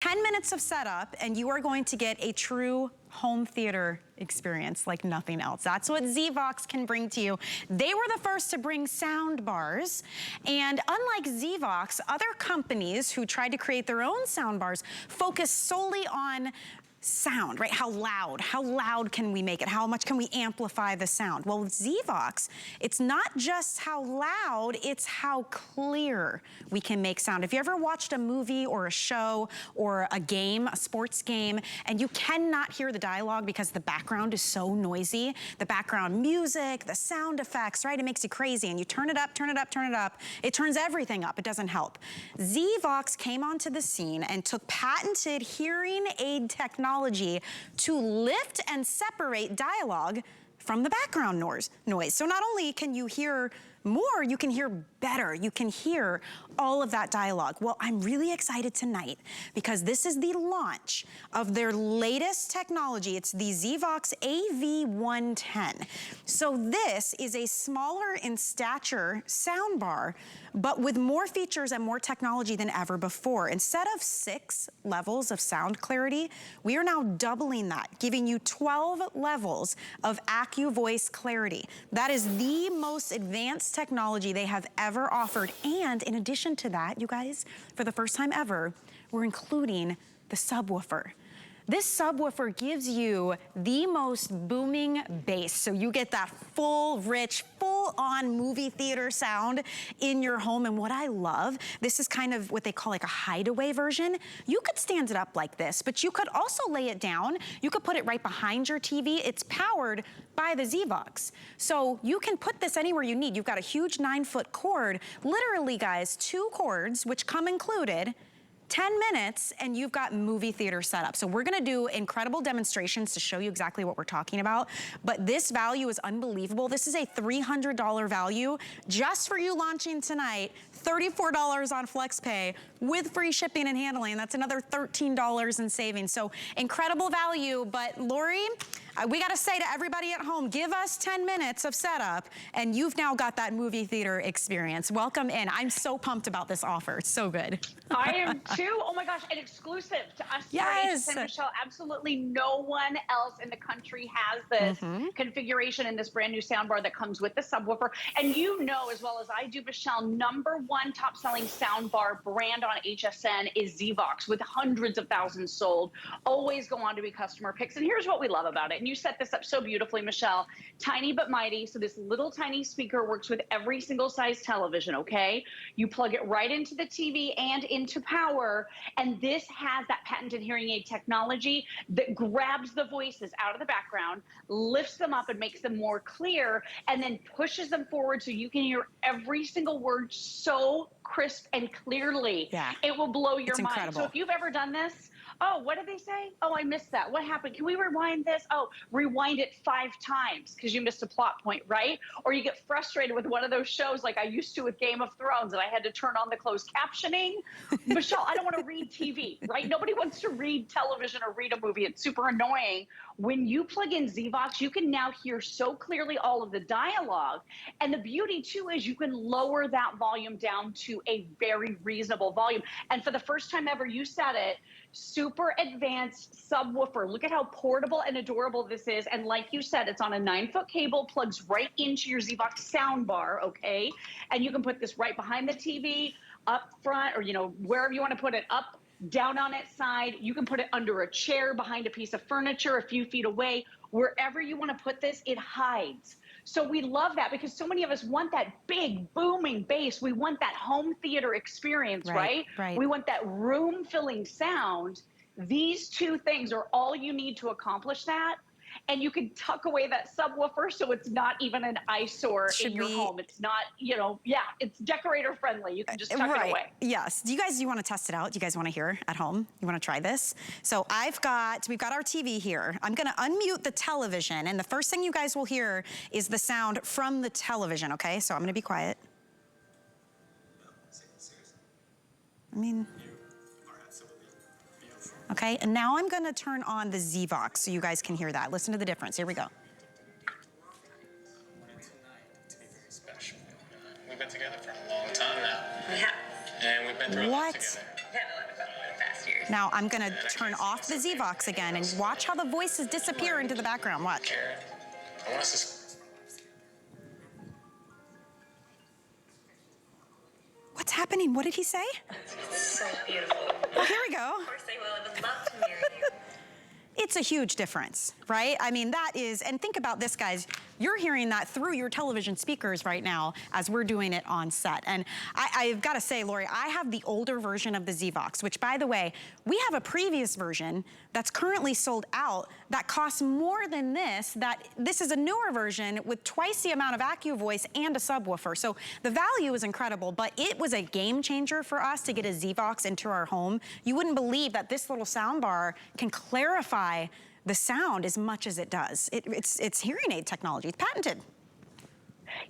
10 minutes of setup and you are going to get a true home theater experience like nothing else. That's what ZVOX can bring to you. They were the first to bring sound bars, and unlike ZVOX, other companies who tried to create their own sound bars focus solely on sound, right? How loud can we make it? How much can we amplify the sound? Well, with ZVOX, it's not just how loud, it's how clear we can make sound. If you ever watched a movie or a show or a game, a sports game, and you cannot hear the dialogue because the background is so noisy, the background music, the sound effects, right? It makes you crazy, and you turn it up, turn it up, turn it up. It turns everything up, it doesn't help. ZVOX came onto the scene and took patented hearing aid technology to lift and separate dialogue from the background noise. So not only can you hear more, you can hear better. You can hear all of that dialogue. Well, I'm really excited tonight because this is the launch of their latest technology. It's the ZVOX AV110. So this is a smaller in stature soundbar, but with more features and more technology than ever before. Instead of 6 levels of sound clarity, we are now doubling that, giving you 12 levels of AccuVoice clarity. That is the most advanced technology they have ever offered. And in addition to that, you guys, for the first time ever, we're including the subwoofer. This subwoofer gives you the most booming bass. So you get that full, rich, full-on movie theater sound in your home. And what I love, this is kind of what they call like a hideaway version. You could stand it up like this, but you could also lay it down. You could put it right behind your TV. It's powered by the ZVOX. So you can put this anywhere you need. You've got a huge 9-foot cord. Literally, guys, 2 cords, which come included, 10 minutes, and you've got movie theater set up. So we're gonna do incredible demonstrations to show you exactly what we're talking about, but this value is unbelievable. This is a $300 value just for you launching tonight, $34 on FlexPay with free shipping and handling. That's another $13 in savings. So incredible value, but Lori, we gotta say to everybody at home, give us 10 minutes of setup, and you've now got that movie theater experience. Welcome in. I'm so pumped about this offer. It's so good. I am too. Oh my gosh, and exclusive to us. Yes. And Michelle, absolutely no one else in the country has this configuration and this brand new soundbar that comes with the subwoofer. And you know as well as I do, Michelle, #1 top selling soundbar brand on HSN is ZVOX with hundreds of thousands sold. Always go on to be customer picks. And here's what we love about it. And you set this up so beautifully, Michelle. Tiny but mighty. So this little tiny speaker works with every single size television, okay? You plug it right into the TV and into power, and this has that patented hearing aid technology that grabs the voices out of the background, lifts them up and makes them more clear, and then pushes them forward so you can hear every single word so crisp and clearly. Yeah. It will blow your mind. Incredible. So if you've ever done this, oh, what did they say? Oh, I missed that. What happened? Can we rewind this? Oh, rewind it 5 times because you missed a plot point, right? Or you get frustrated with one of those shows like I used to with Game of Thrones and I had to turn on the closed captioning. Michelle, I don't want to read TV, right? Nobody wants to read television or read a movie. It's super annoying. When you plug in ZVOX, you can now hear so clearly all of the dialogue. And the beauty too is you can lower that volume down to a very reasonable volume. And for the first time ever, you said it, super advanced subwoofer. Look at how portable and adorable this is. And like you said, it's on a 9-foot cable, plugs right into your ZVOX soundbar, okay? And you can put this right behind the TV, up front, or wherever you want to put it, up, down on its side. You can put it under a chair, behind a piece of furniture, a few feet away. Wherever you want to put this, it hides. So we love that because so many of us want that big booming bass. We want that home theater experience, right? We want that room filling sound. These 2 things are all you need to accomplish that. And you can tuck away that subwoofer so it's not even an eyesore in your home. It's not, it's decorator friendly. You can just tuck it away. Yes. Do you want to test it out? Do you guys want to hear at home? You want to try this? So we've got our TV here. I'm going to unmute the television, and the first thing you guys will hear is the sound from the television, okay? So I'm going to be quiet. I mean... Okay, and now I'm gonna turn on the ZVOX so you guys can hear that. Listen to the difference, here we go. We've been together for a long time now. We have. And we've been through a lot together. We have a lot of fun, a lot of fast years. Now I'm gonna turn off the ZVOX again and watch how the voices disappear into the background. Watch. I want us to... What's happening? What did he say? It's so beautiful. Oh, here we go. Of course I will. I would love to marry you. It's a huge difference, right? I mean, that is, and think about this, guys. You're hearing that through your television speakers right now as we're doing it on set. And I've got to say, Lori, I have the older version of the ZVOX, which, by the way, we have a previous version that's currently sold out that costs more than this. This is a newer version with twice the amount of AccuVoice and a subwoofer. So the value is incredible, but it was a game changer for us to get a ZVOX into our home. You wouldn't believe that this little soundbar can clarify the sound as much as it does. It's hearing aid technology. It's patented.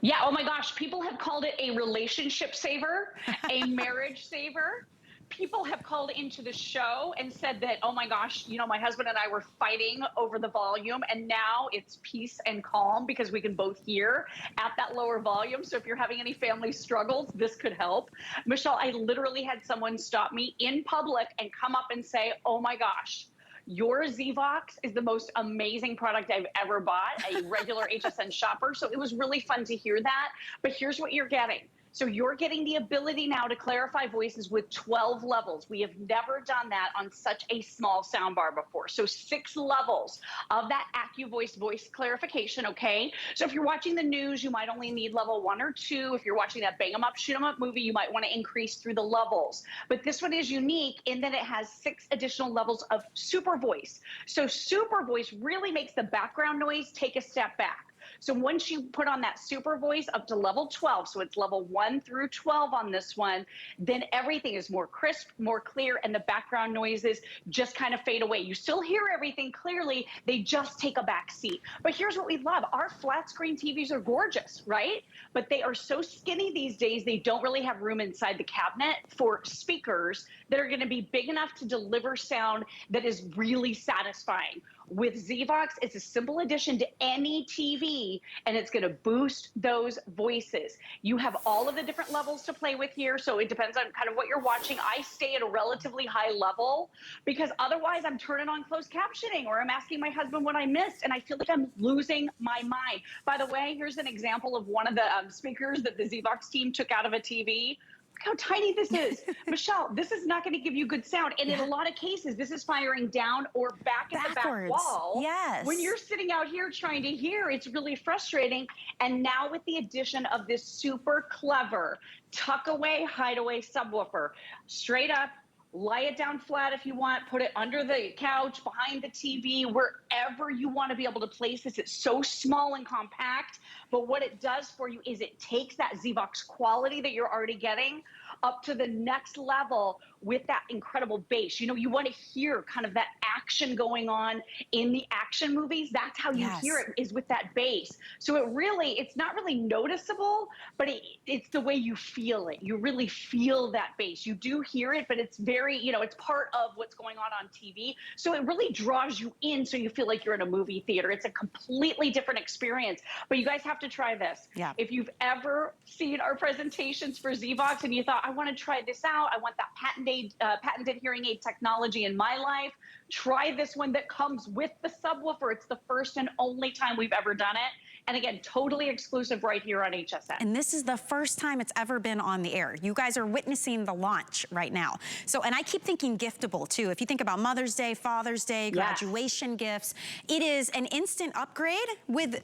Yeah, oh my gosh, people have called it a relationship saver, a marriage saver. People have called into the show and said that, oh my gosh, you know, my husband and I were fighting over the volume, and now it's peace and calm because we can both hear at that lower volume. So if you're having any family struggles, this could help. Michelle, I literally had someone stop me in public and come up and say, oh my gosh, your ZVOX is the most amazing product I've ever bought, a regular HSN shopper. So it was really fun to hear that. But here's what you're getting. So you're getting the ability now to clarify voices with 12 levels. We have never done that on such a small soundbar before. So 6 levels of that AccuVoice voice clarification, okay? So if you're watching the news, you might only need level 1 or 2. If you're watching that bang 'em up, shoot 'em up movie, you might want to increase through the levels. But this one is unique in that it has 6 additional levels of SuperVoice. So SuperVoice really makes the background noise take a step back. So once you put on that SuperVoice up to level 12, so it's level 1 through 12 on this one, then everything is more crisp, more clear, and the background noises just kind of fade away. You still hear everything clearly, they just take a back seat. But here's what we love. Our flat screen TVs are gorgeous, right? But they are so skinny these days, they don't really have room inside the cabinet for speakers that are gonna be big enough to deliver sound that is really satisfying. With ZVOX, it's a simple addition to any TV, and it's gonna boost those voices. You have all of the different levels to play with here, so it depends on kind of what you're watching. I stay at a relatively high level because otherwise I'm turning on closed captioning or I'm asking my husband what I missed, and I feel like I'm losing my mind. By the way, here's an example of one of the speakers that the ZVOX team took out of a TV. Look how tiny this is. Michelle, this is not going to give you good sound. And in a lot of cases, this is firing down or back at the back wall. Yes. When you're sitting out here trying to hear, it's really frustrating. And now with the addition of this super clever tuck away, hideaway subwoofer, straight up, lie it down flat if you want, put it under the couch, behind the TV, wherever you want to be able to place this. It's so small and compact, but what it does for you is it takes that ZVOX quality that you're already getting up to the next level with that incredible bass. You know, you want to hear kind of that action going on in the action movies. That's how you hear it, is with that bass. So it's not really noticeable, but it's the way you feel it. You really feel that bass. You do hear it, but it's very, you know, it's part of what's going on TV. So it really draws you in so you feel like you're in a movie theater. It's a completely different experience, but you guys have to try this. Yeah. If you've ever seen our presentations for ZVOX and you thought, I want to try this out, I want that patented hearing aid technology in my life, try this one that comes with the subwoofer. It's the first and only time we've ever done it. And again, totally exclusive right here on HSN. And this is the first time it's ever been on the air. You guys are witnessing the launch right now. So, and I keep thinking giftable too. If you think about Mother's Day, Father's Day, graduation gifts, it is an instant upgrade with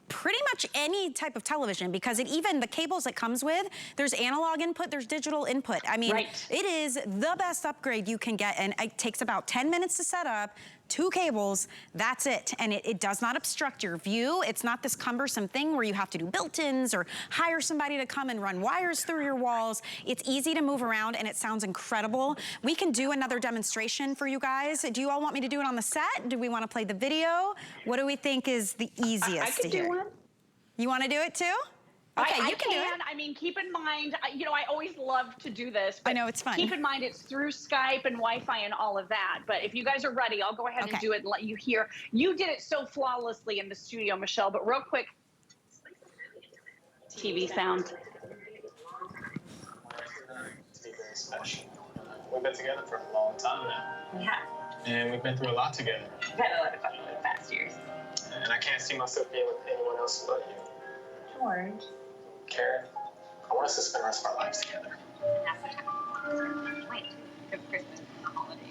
pretty much any type of television, because even the cables it comes with, there's analog input, there's digital input. I mean, it is the best upgrade you can get, and it takes about 10 minutes to set up. 2 cables, that's it. And it does not obstruct your view. It's not this cumbersome thing where you have to do built-ins or hire somebody to come and run wires through your walls. It's easy to move around and it sounds incredible. We can do another demonstration for you guys. Do you all want me to do it on the set? Do we want to play the video? What do we think is the easiest to hear? I could do one. You want to do it too? Okay, you can do it. I mean, keep in mind, you know, I always love to do this. But I know, it's fun. Keep in mind it's through Skype and Wi-Fi and all of that. But if you guys are ready, I'll go ahead and do it and let you hear. You did it so flawlessly in the studio, Michelle, but real quick, TV sound. We've been together for a long time now. We have. And we've been through a lot together. We've had a lot of fun over the past years. And I can't see myself being with anyone else but you. George. Karen, I want us to spend the rest of our lives together. That's what happened. Wait. For Christmas and the holidays.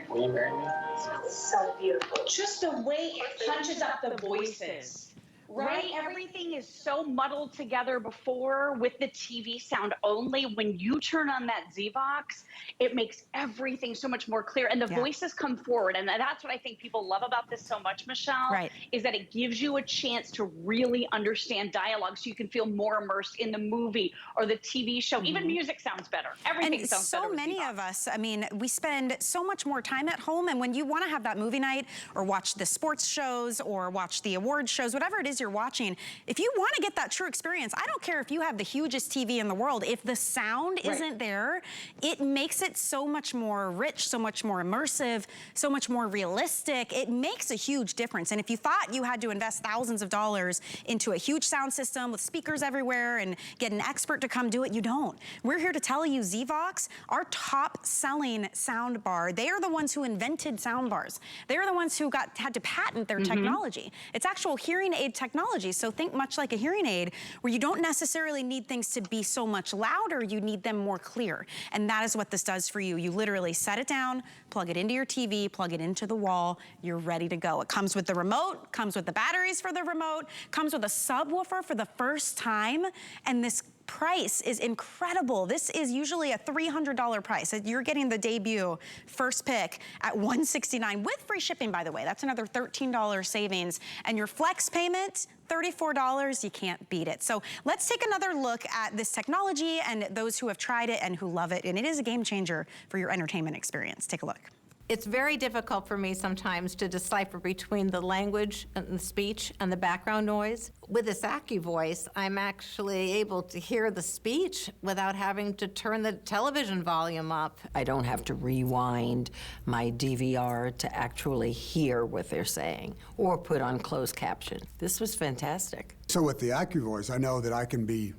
Will you marry me? It smells so beautiful. Just the way it punches up the voices. Right? Everything is so muddled together before with the TV sound only. When you turn on that ZVOX, it makes everything so much more clear. And the voices come forward. And that's what I think people love about this so much, Michelle, is that it gives you a chance to really understand dialogue so you can feel more immersed in the movie or the TV show. Even music sounds better. Everything sounds better. So many of us, I mean, we spend so much more time at home. And when you want to have that movie night or watch the sports shows or watch the award shows, whatever it is you're watching, if you want to get that true experience, I don't care if you have the hugest TV in the world, if the sound isn't there, it makes it so much more rich, so much more immersive, so much more realistic. It makes a huge difference. And if you thought you had to invest thousands of dollars into a huge sound system with speakers everywhere and get an expert to come do it, you don't. We're here to tell you ZVOX, our top selling sound bar, they are the ones who invented sound bars. They are the ones who had to patent their technology. It's actual hearing aid technology. So think much like a hearing aid where you don't necessarily need things to be so much louder, you need them more clear. And that is what this does for you. You literally set it down, plug it into your TV, plug it into the wall, you're ready to go. It comes with the remote, comes with the batteries for the remote, comes with a subwoofer for the first time, and this price is incredible. This is usually a $300 price. You're getting the debut first pick at $169 with free shipping, by the way. That's another $13 savings. And your flex payment, $34, you can't beat it. So let's take another look at this technology and those who have tried it and who love it. And it is a game changer for your entertainment experience. Take a look. It's very difficult for me sometimes to decipher between the language and the speech and the background noise. With this AccuVoice, I'm actually able to hear the speech without having to turn the television volume up. I don't have to rewind my DVR to actually hear what they're saying or put on closed caption. This was fantastic. So with the AccuVoice, I know that I can be,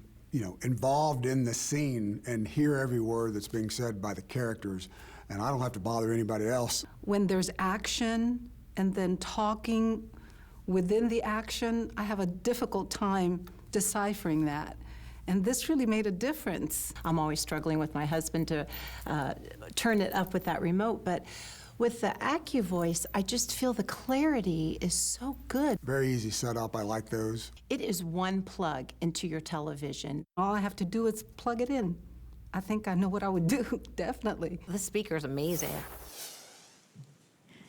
involved in the scene and hear every word that's being said by the characters, and I don't have to bother anybody else. When there's action and then talking within the action, I have a difficult time deciphering that. And this really made a difference. I'm always struggling with my husband to turn it up with that remote, but with the AccuVoice, I just feel the clarity is so good. Very easy setup, I like those. It is one plug into your television. All I have to do is plug it in. I think I know what I would do, definitely. The speaker's amazing.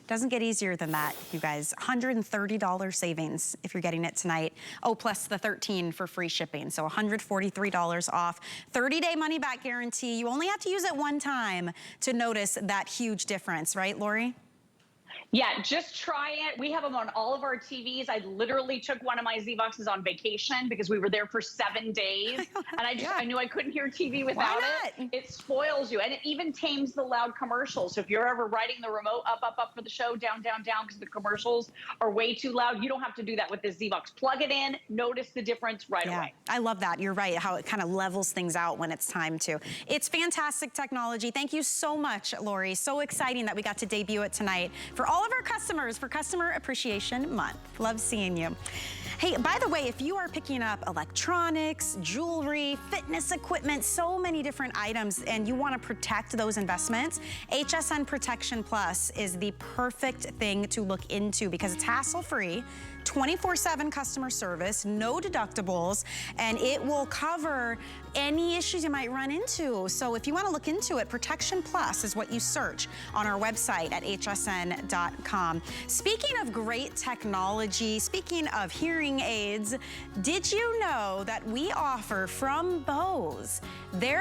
Doesn't get easier than that, you guys. $130 savings if you're getting it tonight. Oh, plus the $13 for free shipping. So $143 off. 30-day money-back guarantee. You only have to use it one time to notice that huge difference, right, Lori? Yeah, just try it. We have them on all of our TVs. I literally took one of my ZVOXes on vacation because we were there for 7 days. And I knew I couldn't hear TV without it. It spoils you. And it even tames the loud commercials. So if you're ever riding the remote up, up, up for the show, down, down, down, because the commercials are way too loud, you don't have to do that with this ZVOX. Plug it in, notice the difference right away. I love that. You're right, how it kind of levels things out when it's time to. It's fantastic technology. Thank you so much, Lori. So exciting that we got to debut it tonight. For all of our customers, for Customer Appreciation Month. Love seeing you. Hey, by the way, if you are picking up electronics, jewelry, fitness equipment, so many different items, and you want to protect those investments, HSN Protection Plus is the perfect thing to look into because it's hassle-free, 24/7 customer service, no deductibles, and it will cover any issues you might run into. So if you want to look into it, Protection Plus is what you search on our website at hsn.com. Speaking of great technology, speaking of hearing aids, did you know that we offer from Bose their